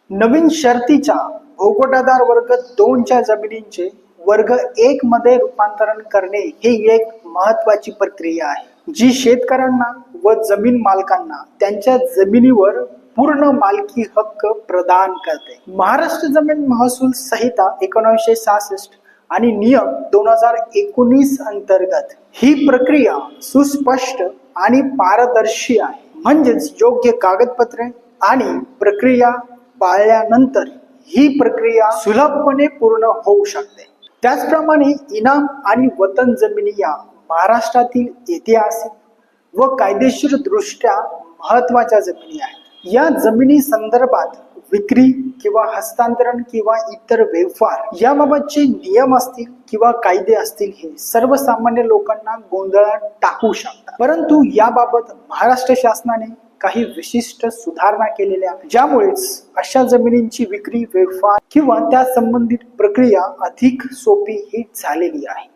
नवीन शर्तीच्या भूगोटाधार वर्ग 2च्या जमिनींचे वर्ग 1 मध्ये रूपांतरण करणे ही एक महत्वाची प्रक्रिया आहे, जी शेतकऱ्यांना व जमीन मालकांना त्यांच्या जमिनीवर पूर्ण मालकी हक्क प्रदान करते। महाराष्ट्र जमीन महसूल संहिता 1966 आणि नियम 2019 अंतर्गत ही प्रक्रिया सुस्पष्ट आणि पारदर्शी आहे। म्हणजेच योग्य कागदपत्रे आणि प्रक्रिया पाळल्यानंतर ही प्रक्रिया सुलभपणे पूर्ण होऊ शकते। त्याचप्रमाणे इनाम आणि वतन जमिनी या महाराष्ट्रातील ऐतिहासिक व कायदेशीर दृष्ट्या महत्वाच्या जमिनी आहेत। या जमिनी संदर्भात विक्री किंवा हस्तांतरण किंवा इतर व्यवहार याबाबतचे नियम असतील किंवा कायदे असतील हे सर्वसामान्य लोकांना गोंधळात टाकू शकतात। परंतु याबाबत महाराष्ट्र शासनाने काही विशिष्ट सुधारणा केलेल्या आहेत, ज्यामुळेच अशा जमिनींची विक्री, व्यवहार किंवा त्या संबंधित प्रक्रिया अधिक सोपी ही झालेली आहे।